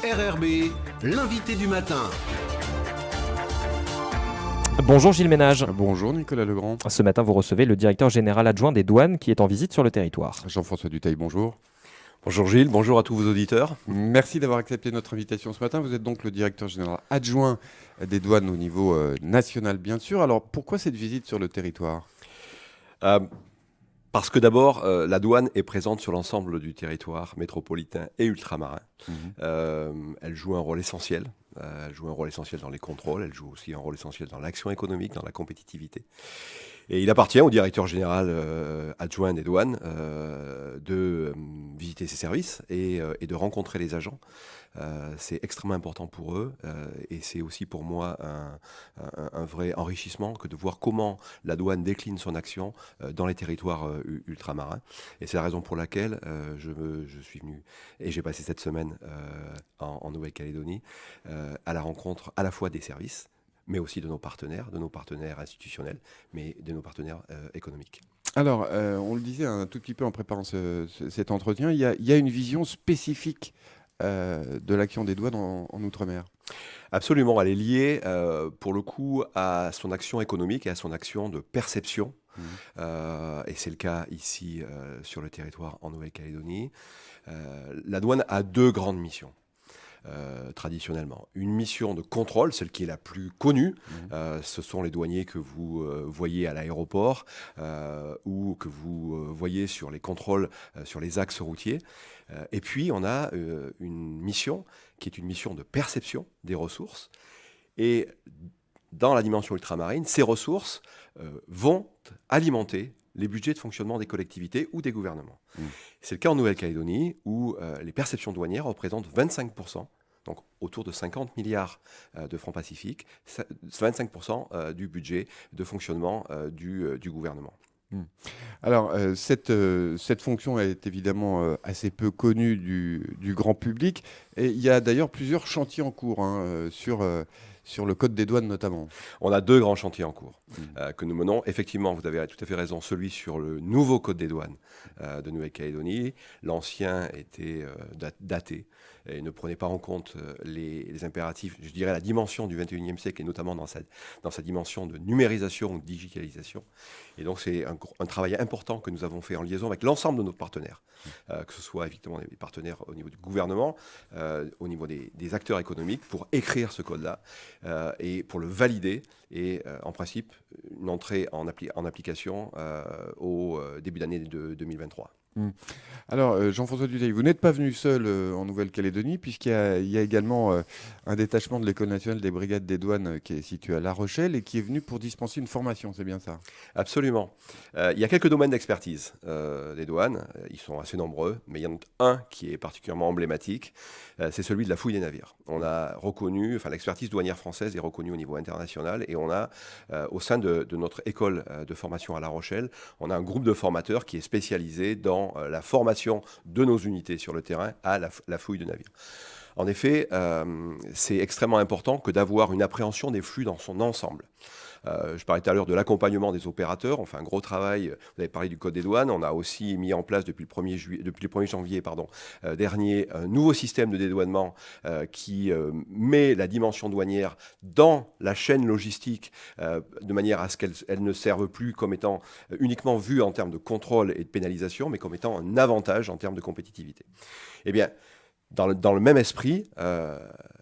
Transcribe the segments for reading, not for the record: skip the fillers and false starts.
RRB, l'invité du matin. Bonjour Gilles Ménage. Bonjour Nicolas Legrand. Ce matin, vous recevez le directeur général adjoint des douanes qui est en visite sur le territoire. Jean-François Dutheil, bonjour. Bonjour Gilles, bonjour à tous vos auditeurs. Merci d'avoir accepté notre invitation ce matin. Vous êtes donc le directeur général adjoint des douanes au niveau national, bien sûr. Alors pourquoi cette visite sur le territoire ? Parce que d'abord, la douane est présente sur l'ensemble du territoire métropolitain et ultramarin. Elle joue un rôle essentiel. Elle joue un rôle essentiel dans les contrôles, elle joue aussi un rôle essentiel dans l'action économique, dans la compétitivité. Et il appartient au directeur général adjoint des douanes de visiter ses services et de rencontrer les agents. C'est extrêmement important pour eux et c'est aussi pour moi un vrai enrichissement que de voir comment la douane décline son action dans les territoires ultramarins. Et c'est la raison pour laquelle je suis venu et j'ai passé cette semaine en Nouvelle-Calédonie à la rencontre à la fois des services, mais aussi de nos partenaires institutionnels, mais de nos partenaires économiques. Alors, on le disait un tout petit peu en préparant cet entretien, il y a une vision spécifique de l'action des douanes en Outre-mer. Absolument, elle est liée pour le coup à son action économique et à son action de perception. Et c'est le cas ici sur le territoire en Nouvelle-Calédonie. La douane a deux grandes missions. Traditionnellement. Une mission de contrôle, celle qui est la plus connue, ce sont les douaniers que vous voyez à l'aéroport ou que vous voyez sur les contrôles sur les axes routiers. Et puis, on a une mission qui est une mission de perception des ressources. Et dans la dimension ultramarine, ces ressources vont alimenter les budgets de fonctionnement des collectivités ou des gouvernements. C'est le cas en Nouvelle-Calédonie où les perceptions douanières représentent 25%, donc autour de 50 milliards de francs pacifiques, 25% du budget de fonctionnement du gouvernement. Alors, cette fonction est évidemment assez peu connue du grand public. Et il y a d'ailleurs plusieurs chantiers en cours sur le code des douanes notamment. On a deux grands chantiers en cours que nous menons. Effectivement, vous avez tout à fait raison, celui sur le nouveau code des douanes de Nouvelle-Calédonie. L'ancien était daté et ne prenait pas en compte les impératifs, je dirais la dimension du 21e siècle et notamment dans sa dimension de numérisation ou de digitalisation. Et donc c'est un travail important que nous avons fait en liaison avec l'ensemble de nos partenaires, que ce soit évidemment des partenaires au niveau du gouvernement, au niveau des acteurs économiques, pour écrire ce code-là et pour le valider et en principe une entrée en application au début d'année de 2023. Alors, Jean-François Dutheil, vous n'êtes pas venu seul en Nouvelle-Calédonie, puisqu'il y a également un détachement de l'École nationale des brigades des douanes qui est situé à La Rochelle et qui est venu pour dispenser une formation, c'est bien ça ? Absolument. Il y a quelques domaines d'expertise des douanes, ils sont assez nombreux, mais il y en a un qui est particulièrement emblématique, c'est celui de la fouille des navires. On a reconnu, l'expertise douanière française est reconnue au niveau international et on a, au sein de notre école de formation à La Rochelle, on a un groupe de formateurs qui est spécialisé dans la formation de nos unités sur le terrain à la fouille de navires. En effet, c'est extrêmement important que d'avoir une appréhension des flux dans son ensemble. Je parlais tout à l'heure de l'accompagnement des opérateurs. On fait un gros travail. Vous avez parlé du Code des douanes. On a aussi mis en place depuis le 1er janvier dernier un nouveau système de dédouanement qui met la dimension douanière dans la chaîne logistique de manière à ce qu'elle ne serve plus comme étant uniquement vue en termes de contrôle et de pénalisation, mais comme étant un avantage en termes de compétitivité. Eh bien, dans le même esprit,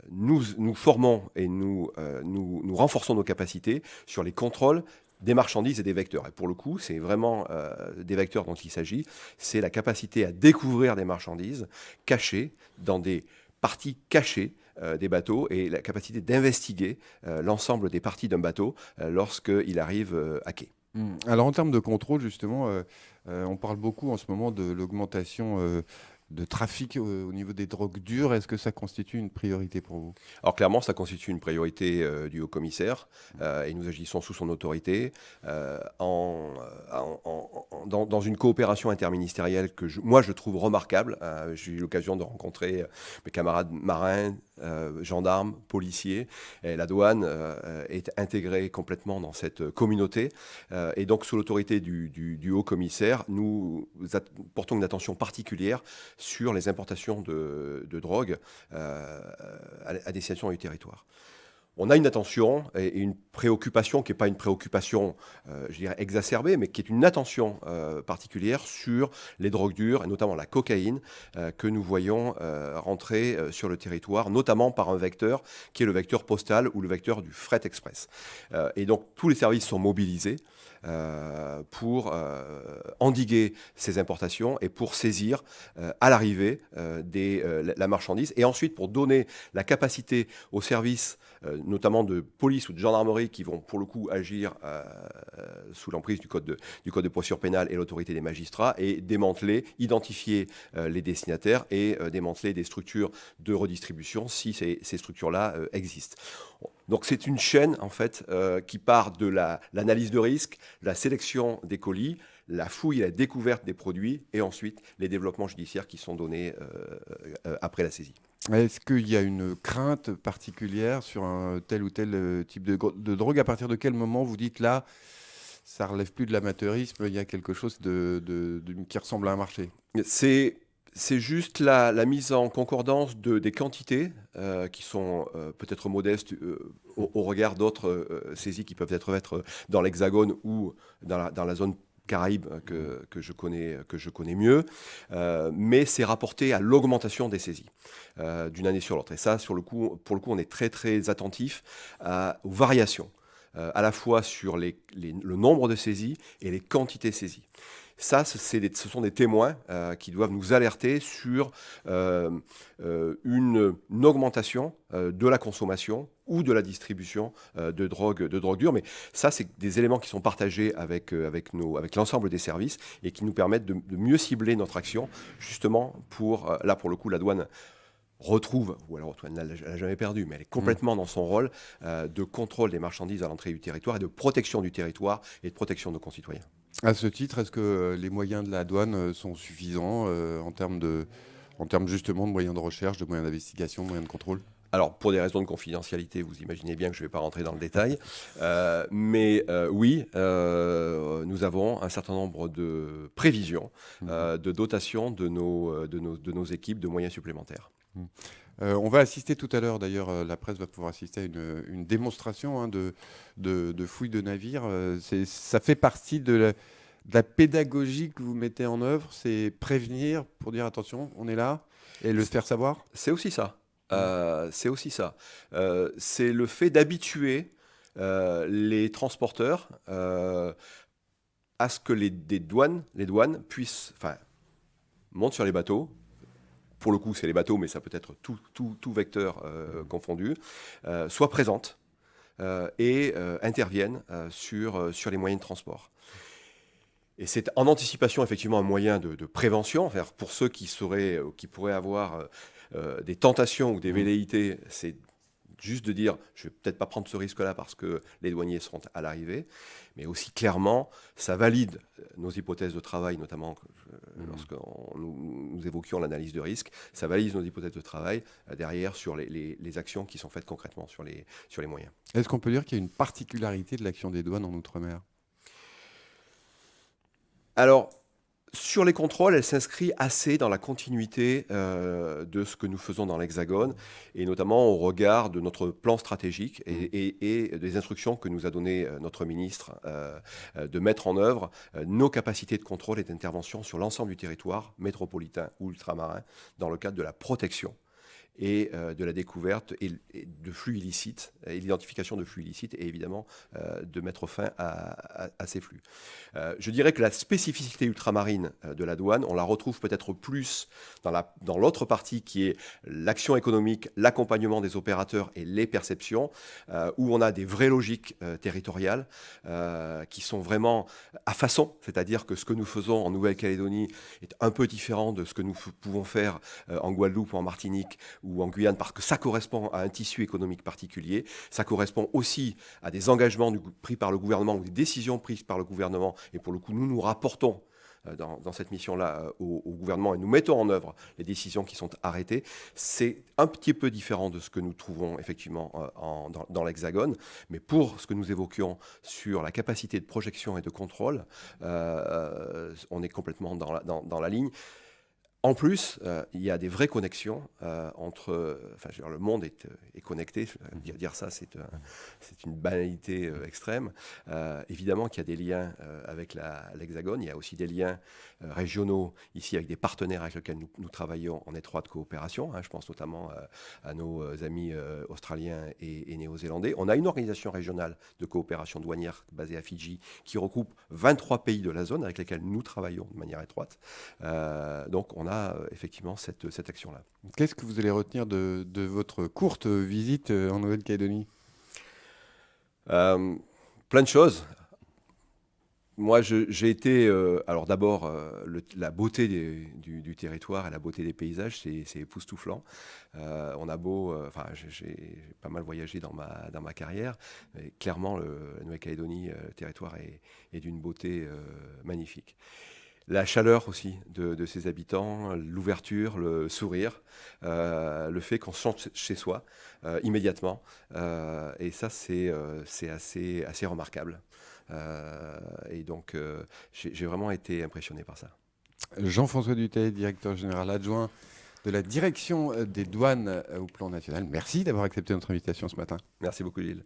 nous formons et nous renforçons nos capacités sur les contrôles des marchandises et des vecteurs. Et pour le coup, c'est vraiment des vecteurs dont il s'agit. C'est la capacité à découvrir des marchandises cachées dans des parties cachées des bateaux et la capacité d'investiguer l'ensemble des parties d'un bateau lorsqu'il arrive à quai. Alors en termes de contrôle, justement, on parle beaucoup en ce moment de l'augmentation de trafic au niveau des drogues dures. Est-ce que ça constitue une priorité pour vous ? Alors clairement, ça constitue une priorité du haut-commissaire et nous agissons sous son autorité dans une coopération interministérielle que moi je trouve remarquable. J'ai eu l'occasion de rencontrer mes camarades marins gendarmes, policiers. Et la douane est intégrée complètement dans cette communauté. Et donc, sous l'autorité du haut-commissaire, nous portons une attention particulière sur les importations de drogue à destination du territoire. On a une attention et une préoccupation qui n'est pas une préoccupation, je dirais, exacerbée, mais qui est une attention particulière sur les drogues dures, et notamment la cocaïne, que nous voyons rentrer sur le territoire, notamment par un vecteur qui est le vecteur postal ou le vecteur du fret express. Et donc, tous les services sont mobilisés pour endiguer ces importations et pour saisir à l'arrivée la marchandise, et ensuite pour donner la capacité aux services, notamment de police ou de gendarmerie, qui vont pour le coup agir sous l'emprise du code de procédure pénale et l'autorité des magistrats, et démanteler, identifier les destinataires et démanteler des structures de redistribution si ces structures-là existent. Donc c'est une chaîne en fait qui part de l'analyse de risque, la sélection des colis, la fouille et la découverte des produits, et ensuite les développements judiciaires qui sont donnés après la saisie. Est-ce qu'il y a une crainte particulière sur un tel ou tel type de drogue? À partir de quel moment vous dites là, ça ne relève plus de l'amateurisme, il y a quelque chose qui ressemble à un marché? C'est juste la mise en concordance des quantités qui sont peut-être modestes au regard d'autres saisies qui peuvent être dans l'Hexagone ou dans la zone Caraïbes que je connais mieux, mais c'est rapporté à l'augmentation des saisies d'une année sur l'autre. Et ça, pour le coup, on est très très attentif aux variations, à la fois sur le nombre de saisies et les quantités saisies. Ça, ce sont des témoins qui doivent nous alerter sur une augmentation de la consommation ou de la distribution de drogue dure. Mais ça, c'est des éléments qui sont partagés avec l'ensemble des services et qui nous permettent de mieux cibler notre action, justement pour le coup, la douane retrouve, ou alors elle n'a jamais perdu, mais elle est complètement dans son rôle de contrôle des marchandises à l'entrée du territoire et de protection du territoire et de protection de nos concitoyens. À ce titre, est-ce que les moyens de la douane sont suffisants en termes justement de moyens de recherche, de moyens d'investigation, de moyens de contrôle? Alors, pour des raisons de confidentialité, vous imaginez bien que je ne vais pas rentrer dans le détail. Mais oui, nous avons un certain nombre de prévisions, de dotation de nos équipes de moyens supplémentaires. On va assister tout à l'heure, d'ailleurs, la presse va pouvoir assister à une démonstration de fouilles de navires. Ça fait partie de la pédagogie que vous mettez en œuvre, c'est prévenir pour dire attention, on est là, et le faire savoir? C'est aussi ça. C'est le fait d'habituer les transporteurs à ce que les douanes puissent, montent sur les bateaux. Pour le coup, c'est les bateaux, mais ça peut être tout vecteur confondu, soient présentes et interviennent sur les moyens de transport. Et c'est en anticipation, effectivement, un moyen de prévention. Pour ceux qui pourraient avoir des tentations ou des velléités, c'est juste de dire je ne vais peut-être pas prendre ce risque-là parce que les douaniers seront à l'arrivée. Mais aussi, clairement, ça valide nos hypothèses de travail, notamment lorsque nous évoquions l'analyse de risque. Ça valide nos hypothèses de travail derrière sur les actions qui sont faites concrètement sur les moyens. Est-ce qu'on peut dire qu'il y a une particularité de l'action des douanes en Outre-mer? Alors, sur les contrôles, elle s'inscrit assez dans la continuité de ce que nous faisons dans l'Hexagone, et notamment au regard de notre plan stratégique et des instructions que nous a données notre ministre de mettre en œuvre nos capacités de contrôle et d'intervention sur l'ensemble du territoire métropolitain ou ultramarin dans le cadre de la protection et de la découverte et de flux illicites, et l'identification de flux illicites, et évidemment de mettre fin à ces flux. Je dirais que la spécificité ultramarine de la douane, on la retrouve peut-être plus dans l'autre partie qui est l'action économique, l'accompagnement des opérateurs et les perceptions, où on a des vraies logiques territoriales qui sont vraiment à façon, c'est-à-dire que ce que nous faisons en Nouvelle-Calédonie est un peu différent de ce que nous pouvons faire en Guadeloupe ou en Martinique ou en Guyane, parce que ça correspond à un tissu économique particulier, ça correspond aussi à des engagements pris par le gouvernement ou des décisions prises par le gouvernement, et pour le coup, nous rapportons dans cette mission-là au gouvernement et nous mettons en œuvre les décisions qui sont arrêtées. C'est un petit peu différent de ce que nous trouvons effectivement dans l'Hexagone, mais pour ce que nous évoquions sur la capacité de projection et de contrôle, on est complètement dans la ligne. En plus, il y a des vraies connexions entre... Enfin, je veux dire, le monde est connecté. Dire ça, c'est une banalité extrême. Évidemment qu'il y a des liens avec l'Hexagone. Il y a aussi des liens régionaux, ici, avec des partenaires avec lesquels nous travaillons en étroite coopération. Je pense notamment à nos amis australiens et néo-zélandais. On a une organisation régionale de coopération douanière basée à Fidji qui regroupe 23 pays de la zone avec lesquels nous travaillons de manière étroite. Donc, on a effectivement cette action-là. Qu'est-ce que vous allez retenir de votre courte visite en Nouvelle-Calédonie ? Plein de choses. Moi, j'ai été... alors d'abord, la beauté du territoire et la beauté des paysages, c'est époustouflant. On a beau... Enfin, j'ai pas mal voyagé dans ma carrière. Mais clairement, la Nouvelle-Calédonie, le territoire est d'une beauté magnifique. La chaleur aussi de ses habitants, l'ouverture, le sourire, le fait qu'on se sente chez soi immédiatement. Et ça, c'est assez remarquable. Et donc, j'ai vraiment été impressionné par ça. Jean-François Dutheil, directeur général adjoint de la direction des douanes au plan national. Merci d'avoir accepté notre invitation ce matin. Merci beaucoup, Gilles.